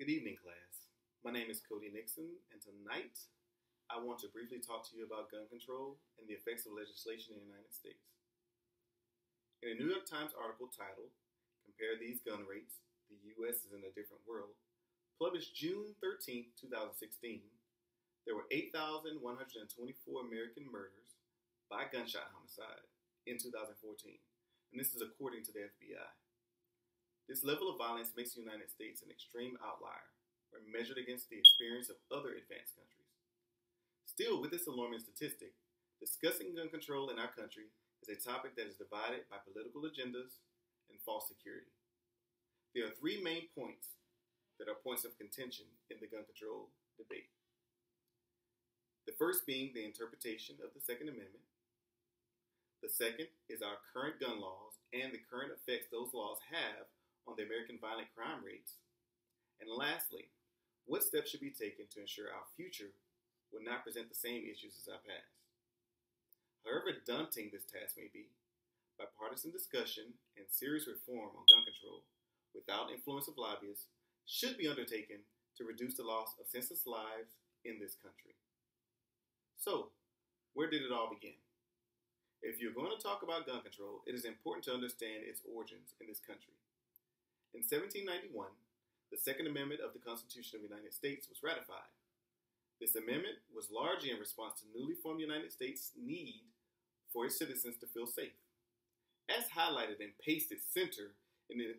Good evening, class. My name is Cody Nixon, and tonight I want to briefly talk to you about gun control and the effects of legislation in the United States. In a New York Times article titled, Compare These Gun Rates, the U.S. is in a Different World, published June 13, 2016, there were 8,124 American murders by gunshot homicide in 2014, and this is according to the FBI. This level of violence makes the United States an extreme outlier when measured against the experience of other advanced countries. Still, with this alarming statistic, discussing gun control in our country is a topic that is divided by political agendas and false security. There are three main points that are points of contention in the gun control debate. The first being the interpretation of the Second Amendment. The second is our current gun laws and the current effects those laws have on the American violent crime rates. And lastly, what steps should be taken to ensure our future will not present the same issues as our past. However daunting this task may be, bipartisan discussion and serious reform on gun control without influence of lobbyists should be undertaken to reduce the loss of senseless lives in this country. So, where did it all begin? If you're going to talk about gun control, it is important to understand its origins in this country. In 1791, the Second Amendment of the Constitution of the United States was ratified. This amendment was largely in response to newly formed United States' need for its citizens to feel safe. As highlighted and pasted center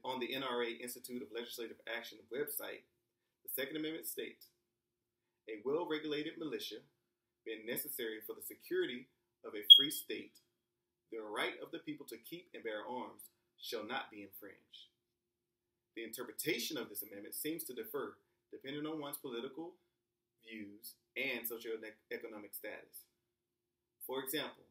on the NRA Institute of Legislative Action website, the Second Amendment states, a well-regulated militia being necessary for the security of a free state, the right of the people to keep and bear arms shall not be infringed. The interpretation of this amendment seems to differ depending on one's political views and socioeconomic status. For example,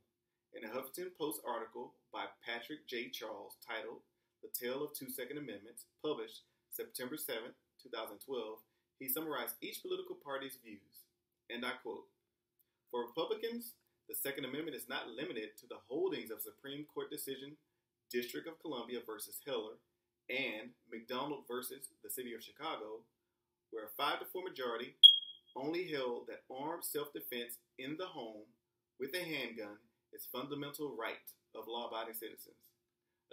in a Huffington Post article by Patrick J. Charles titled The Tale of Two Second Amendments, published September 7, 2012, he summarized each political party's views, and I quote, "For Republicans, the Second Amendment is not limited to the holdings of Supreme Court decision District of Columbia versus Heller and McDonald versus the City of Chicago, where a 5-4 majority only held that armed self-defense in the home with a handgun is fundamental right of law-abiding citizens.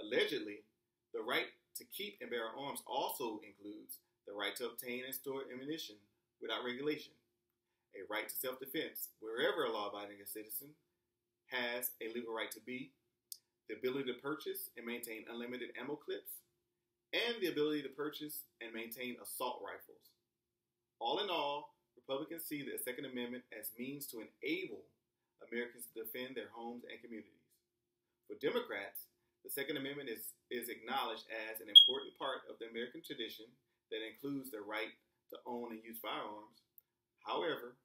Allegedly, the right to keep and bear arms also includes the right to obtain and store ammunition without regulation, a right to self-defense wherever a law-abiding citizen has a legal right to be, the ability to purchase and maintain unlimited ammo clips, and the ability to purchase and maintain assault rifles. All in all, Republicans see the Second Amendment as means to enable Americans to defend their homes and communities. For Democrats, the Second Amendment is acknowledged as an important part of the American tradition that includes the right to own and use firearms. However,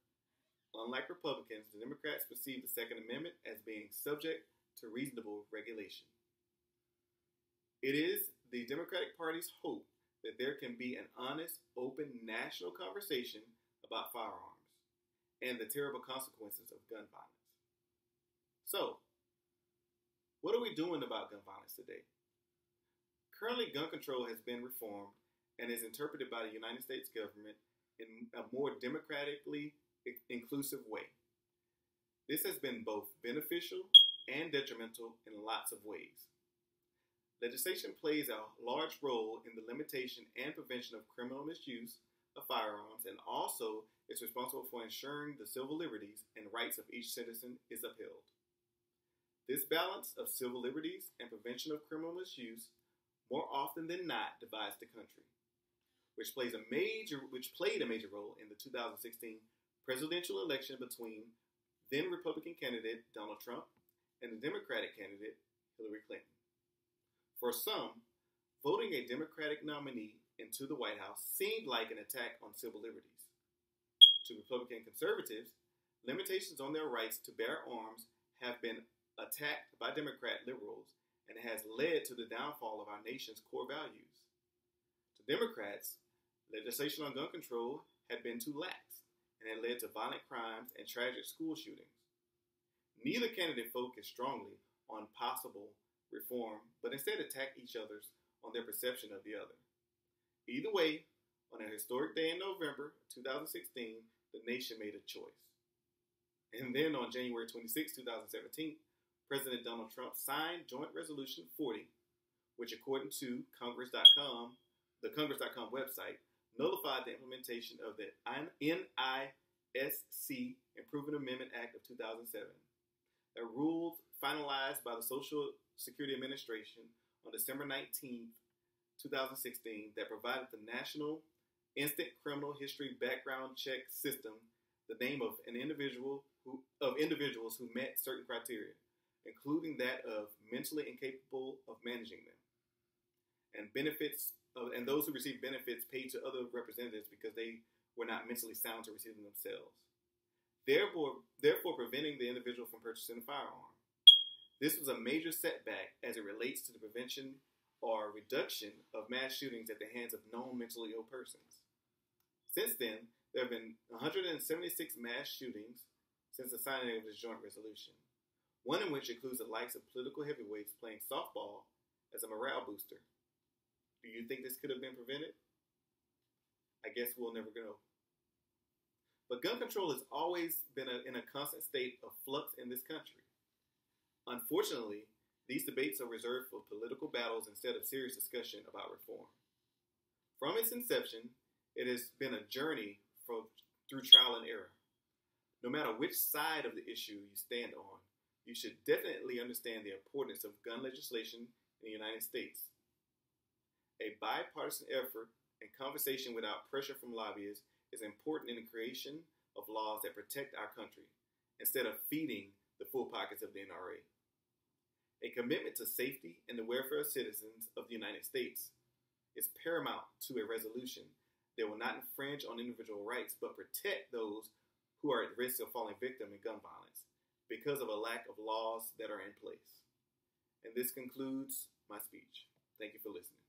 unlike Republicans, the Democrats perceive the Second Amendment as being subject to reasonable regulation. It is the Democratic Party's hope that there can be an honest, open national conversation about firearms and the terrible consequences of gun violence. So, what are we doing about gun violence today? Currently, gun control has been reformed and is interpreted by the United States government in a more democratically inclusive way. This has been both beneficial and detrimental in lots of ways. Legislation plays a large role in the limitation and prevention of criminal misuse of firearms and also is responsible for ensuring the civil liberties and rights of each citizen is upheld. This balance of civil liberties and prevention of criminal misuse more often than not divides the country, which played a major role in the 2016 presidential election between then Republican candidate Donald Trump and the Democratic candidate Hillary Clinton. For some, voting a Democratic nominee into the White House seemed like an attack on civil liberties. To Republican conservatives, limitations on their rights to bear arms have been attacked by Democrat liberals and has led to the downfall of our nation's core values. To Democrats, legislation on gun control had been too lax and had led to violent crimes and tragic school shootings. Neither candidate focused strongly on possible reform, but instead attacked each other on their perception of the other. Either way, On a historic day in November 2016, the nation made a choice. And then on January 26, 2017, President Donald Trump signed Joint Resolution 40, which according to Congress.com, the Congress.com website, nullified the implementation of the NISC Improvement Amendment Act of 2007. A rule finalized by the Social Security Administration on December 19, 2016, that provided the National Instant Criminal History Background Check System the name of individuals who met certain criteria, including that of mentally incapable of managing them, and those who received benefits paid to other representatives because they were not mentally sound to receive them themselves, therefore preventing the individual from purchasing a firearm. This was a major setback as it relates to the prevention or reduction of mass shootings at the hands of known mentally ill persons. Since then, there have been 176 mass shootings since the signing of this joint resolution, one in which includes the likes of political heavyweights playing softball as a morale booster. Do you think this could have been prevented? I guess we'll never know. But gun control has always been in a constant state of flux in this country. Unfortunately, these debates are reserved for political battles instead of serious discussion about reform. From its inception, it has been a journey through trial and error. No matter which side of the issue you stand on, you should definitely understand the importance of gun legislation in the United States. A bipartisan effort and conversation without pressure from lobbyists is important in the creation of laws that protect our country, instead of feeding the full pockets of the NRA. A commitment to safety and the welfare of citizens of the United States is paramount to a resolution that will not infringe on individual rights, but protect those who are at risk of falling victim in gun violence because of a lack of laws that are in place. And this concludes my speech. Thank you for listening.